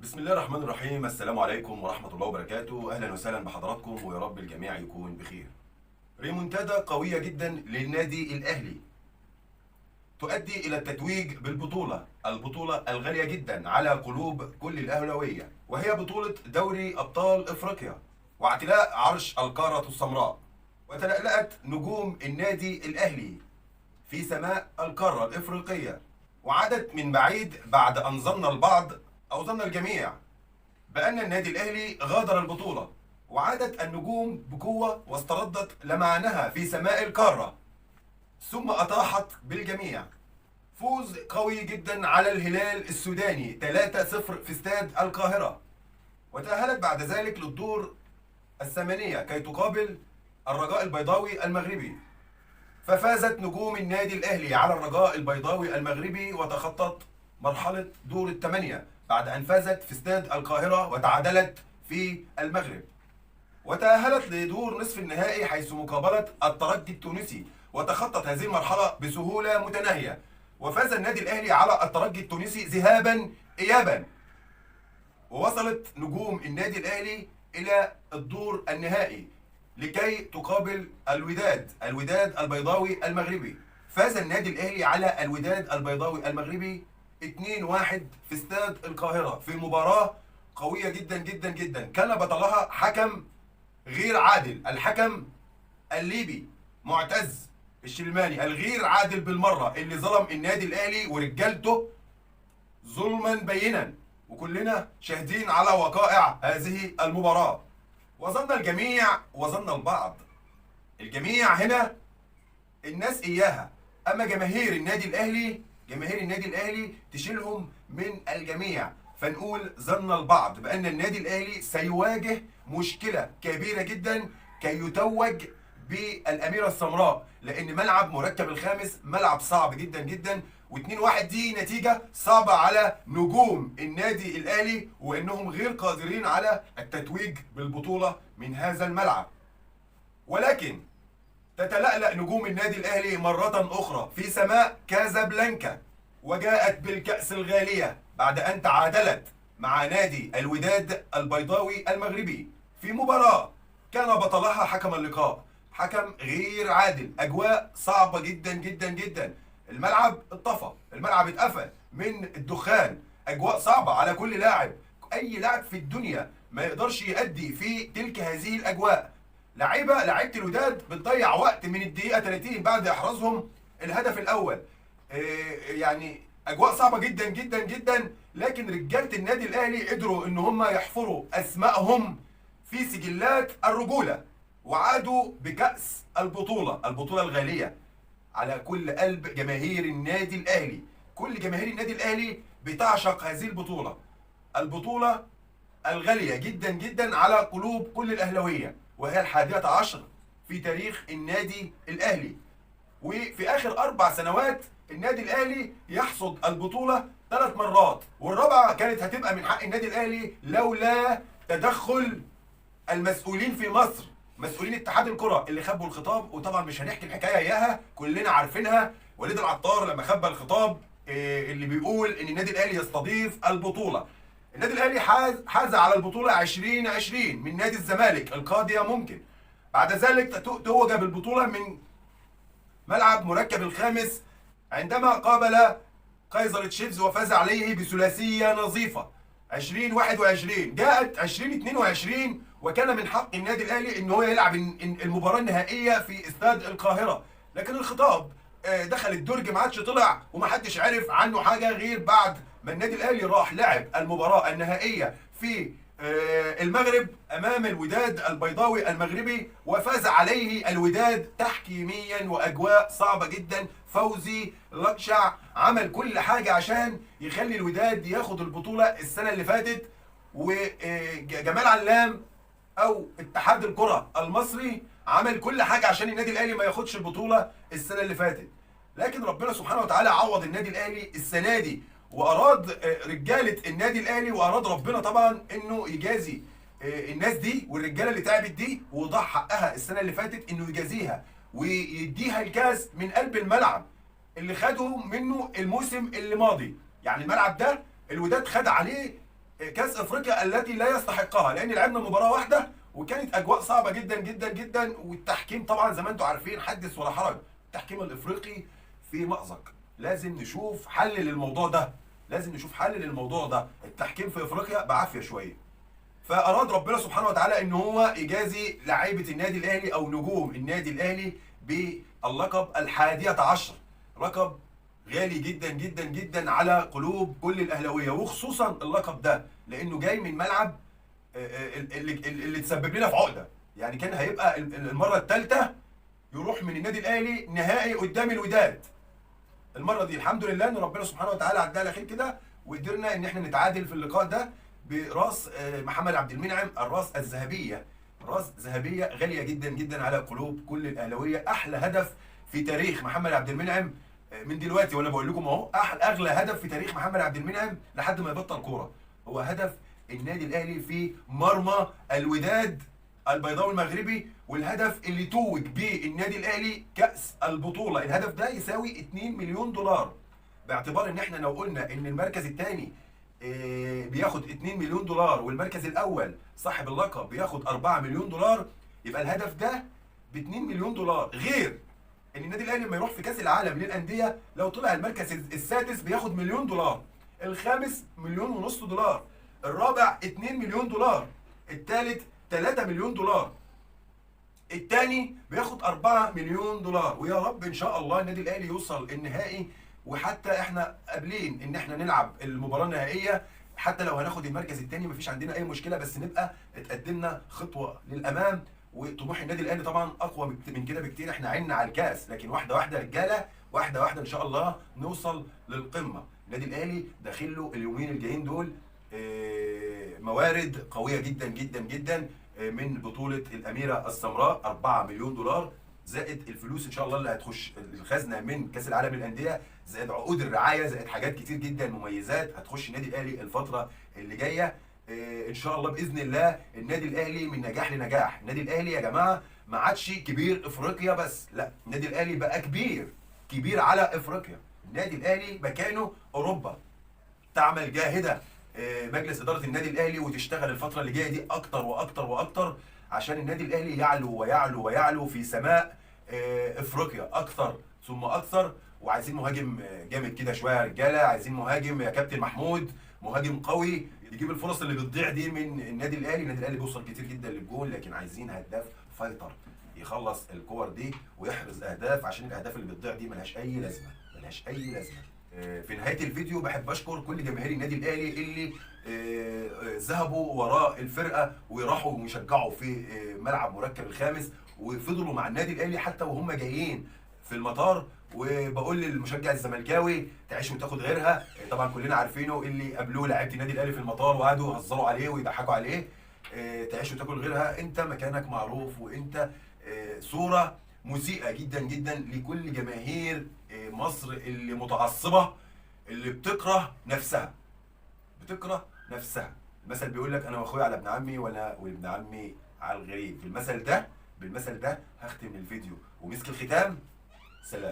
بسم الله الرحمن الرحيم. السلام عليكم ورحمة الله وبركاته. أهلا وسهلا بحضراتكم ويا رب الجميع يكون بخير. ريمونتادا قوية جدا للنادي الأهلي تؤدي إلى التتويج بالبطولة، البطولة الغالية جدا على قلوب كل الأهلاوية، وهي بطولة دوري أبطال إفريقيا واعتلاء عرش القارة السمراء. وتلألأت نجوم النادي الأهلي في سماء القارة الإفريقية، وعادت من بعيد بعد أن ظن البعض أو ظن الجميع بأن النادي الأهلي غادر البطولة، وعادت النجوم بقوة واستردت لمعانها في سماء القارة، ثم أطاحت بالجميع. فوز قوي جدا على الهلال السوداني 3-0 في استاد القاهرة، وتأهلت بعد ذلك للدور الثمانية كي تقابل الرجاء البيضاوي المغربي. ففازت نجوم النادي الأهلي على الرجاء البيضاوي المغربي وتخطت مرحلة دور الثمانية بعد أن فازت في استاد القاهرة وتعادلت في المغرب، وتأهلت لدور نصف النهائي حيث مقابلة الترجي التونسي، وتخطت هذه المرحلة بسهولة متناهية، وفاز النادي الأهلي على الترجي التونسي ذهابا إيابا. ووصلت نجوم النادي الأهلي إلى الدور النهائي لكي تقابل الوداد البيضاوي المغربي. فاز النادي الأهلي على الوداد البيضاوي المغربي 2-1 في استاد القاهرة في مباراة قوية جدا جدا جدا. كان بطلها حكم غير عادل، الحكم الليبي معتز الشلماني الغير عادل بالمرة، اللي ظلم النادي الأهلي ورجالته ظلما بينا، وكلنا شاهدين على وقائع هذه المباراة. وظن الجميع وظن البعض، الجميع هنا الناس إياها، أما جماهير النادي الأهلي تشيلهم من الجميع. فنقول ظن البعض بأن النادي الأهلي سيواجه مشكلة كبيرة جدا كي يتوج بالأميرة السمراء، لأن ملعب مركب الخامس ملعب صعب جدا جدا، و2-1 دي نتيجة صعبة على نجوم النادي الأهلي، وإنهم غير قادرين على التتويج بالبطولة من هذا الملعب. ولكن تتلألأ نجوم النادي الأهلي مرة أخرى في سماء كازابلانكا، وجاءت بالكأس الغالية بعد أن تعادلت مع نادي الوداد البيضاوي المغربي في مباراة كان بطلها حكم اللقاء، حكم غير عادل. أجواء صعبة جدا جدا جدا، الملعب اتطفى، الملعب اتقفل من الدخان، أجواء صعبة على كل لاعب. أي لاعب في الدنيا ما يقدرش يأدي في تلك هذه الأجواء. لعيبه الوداد بتضيع وقت من الدقيقه 30 بعد احرازهم الهدف الاول. يعني اجواء صعبه جدا جدا جدا، لكن رجاله النادي الاهلي قدروا ان هم يحفروا اسمائهم في سجلات الرجوله، وعادوا بكاس البطوله الغاليه على كل قلب جماهير النادي الاهلي. كل جماهير النادي الاهلي بتعشق هذه البطوله الغالية جدا جدا على قلوب كل الأهلاوية، وهي 11 في تاريخ النادي الأهلي. وفي آخر 4 سنوات النادي الأهلي يحصد البطولة 3 مرات، والرابعة كانت هتبقى من حق النادي الأهلي لولا تدخل المسؤولين في مصر، مسؤولين اتحاد الكرة اللي خبوا الخطاب. وطبعا مش هنحكي الحكاية إياها، كلنا عارفينها. وليد العطار لما خبى الخطاب اللي بيقول إن النادي الأهلي يستضيف البطولة. النادي الاهلي حاز على البطوله 2020 من نادي الزمالك القاضيه ممكن. بعد ذلك توج بالبطوله من ملعب مركب الخامس عندما قابل قيصر تشيفز وفاز عليه بثلاثيه نظيفه. 2021 جاءت 2022 وكان من حق النادي الاهلي ان هو يلعب المباراه النهائيه في استاد القاهره، لكن الخطاب دخل الدرج ما عادش طلع، ومحدش عرف عنه حاجه غير بعد ما النادي الاهلي راح لعب المباراه النهائيه في المغرب امام الوداد البيضاوي المغربي، وفاز عليه الوداد تحكيميا واجواء صعبه جدا. فوزي لقشع عمل كل حاجه عشان يخلي الوداد ياخد البطوله السنه اللي فاتت، وجمال علام او اتحاد الكره المصري عمل كل حاجه عشان النادي الاهلي ما ياخدش البطوله السنه اللي فاتت. لكن ربنا سبحانه وتعالى عوض النادي الاهلي السنه دي، واراد رجاله النادي الاهلي واراد ربنا طبعا انه يجازي الناس دي والرجاله اللي تعبت دي وضاع حقها السنه اللي فاتت، انه يجازيها ويديها الكاس من قلب الملعب اللي خده منه الموسم اللي ماضي. يعني الملعب ده الوداد خد عليه كاس افريقيا التي لا يستحقها، لان لعبنا مباراه واحده وكانت اجواء صعبه جدا جدا جدا، والتحكيم طبعا زي ما انتم عارفين حدث ولا حرج. التحكيم الافريقي في مأزق، لازم نشوف حل للموضوع ده، لازم نشوف حل للموضوع ده. التحكيم في افريقيا بعافيه شويه. فاراد ربنا سبحانه وتعالى ان هو يجازي لعيبه النادي الاهلي او نجوم النادي الاهلي باللقب 11، لقب غالي جدا جدا جدا على قلوب كل الاهلاويه، وخصوصا اللقب ده لانه جاي من ملعب اللي تسبب لنا في عقده. يعني كان هيبقى المره الثالثه يروح من النادي الاهلي نهائي قدام الوداد. المره دي الحمد لله ان ربنا سبحانه وتعالى عدها على خير كده، وقدرنا ان احنا نتعادل في اللقاء ده براس محمد عبد المنعم، الراس الذهبيه. راس ذهبيه غاليه جدا جدا على قلوب كل الاهلاويه. احلى هدف في تاريخ محمد عبد المنعم من دلوقتي وانا بقول لكم اهو، اغلى هدف في تاريخ محمد عبد المنعم لحد ما يبطل كوره هو هدف النادي الاهلي في مرمى الوداد البيضاوي المغربي، والهدف اللي توج بيه النادي الاهلي كاس البطوله. الهدف ده يساوي 2 مليون دولار، باعتبار ان احنا لو قلنا ان المركز الثاني بياخد 2 مليون دولار والمركز الاول صاحب اللقب بياخد 4 مليون دولار، يبقى الهدف ده ب 2 مليون دولار. غير ان النادي الاهلي لما يروح في كاس العالم للانديه لو طلع المركز السادس بياخد مليون دولار، الخامس مليون ونص دولار، الرابع 2 مليون دولار، الثالث 3 مليون دولار، الثاني بياخد 4 مليون دولار. ويا رب ان شاء الله النادي الاهلي يوصل النهائي، وحتى احنا قابلين ان احنا نلعب المباراه النهائيه، حتى لو هناخد المركز الثاني مفيش عندنا اي مشكله، بس نبقى اتقدمنا خطوه للامام. وطموح النادي الاهلي طبعا اقوى من كده بكتير، احنا عنا على الكاس، لكن واحده واحده رجاله، واحده واحده ان شاء الله نوصل للقمه. النادي الاهلي داخل له اليومين الجايين دول موارد قويه جدا جدا جدا من بطوله الاميره السمراء 4 مليون دولار، زائد الفلوس ان شاء الله اللي هتخش الخزنه من كاس العالم للانديه، زائد عقود الرعايه، زائد حاجات كتير جدا مميزات هتخش النادي الاهلي الفتره اللي جايه. ان شاء الله باذن الله النادي الاهلي من نجاح لنجاح. النادي الاهلي يا جماعه ما عادش كبير افريقيا بس، لا، النادي الاهلي بقى كبير على افريقيا. النادي الاهلي مكانه اوروبا. تعمل جاهده مجلس اداره النادي الاهلي وتشتغل الفتره اللي جايه دي اكتر واكتر واكتر عشان النادي الاهلي يعلو ويعلو ويعلو في سماء افريقيا اكثر ثم اكثر. وعايزين مهاجم جامد كده شويه يا رجاله، عايزين مهاجم يا كابتن محمود، مهاجم قوي يجيب الفرص اللي بتضيع دي من النادي الاهلي. النادي الاهلي بيوصل كتير جدا للجول، لكن عايزين هداف فايتر يخلص الكور دي ويحرز اهداف، عشان الاهداف اللي بتضيع دي ملهاش اي لازمه، ملهاش اي لازمه. في نهايه الفيديو بحب اشكر كل جماهير النادي الاهلي اللي ذهبوا وراء الفرقه وراحوا يشجعوا في ملعب مركب الخامس، وفضلوا مع النادي الاهلي حتى وهم جايين في المطار. وبقول للمشجع الزملكاوي تعيش وتاخد غيرها، طبعا كلنا عارفينه اللي قابلوه لعيبه النادي الاهلي في المطار وقعدوا يهزروا عليه ويضحكوا عليه. تعيش وتاكل غيرها، انت مكانك معروف، وانت صوره مسيئه جدا جدا لكل جماهير مصر اللي متعصبه، اللي بتكره نفسها، بتكره نفسها. المثل بيقول لك انا واخويا على ابن عمي وانا وابن عمي على الغريب. بالمثل ده هختم الفيديو، ومسك الختام. سلام.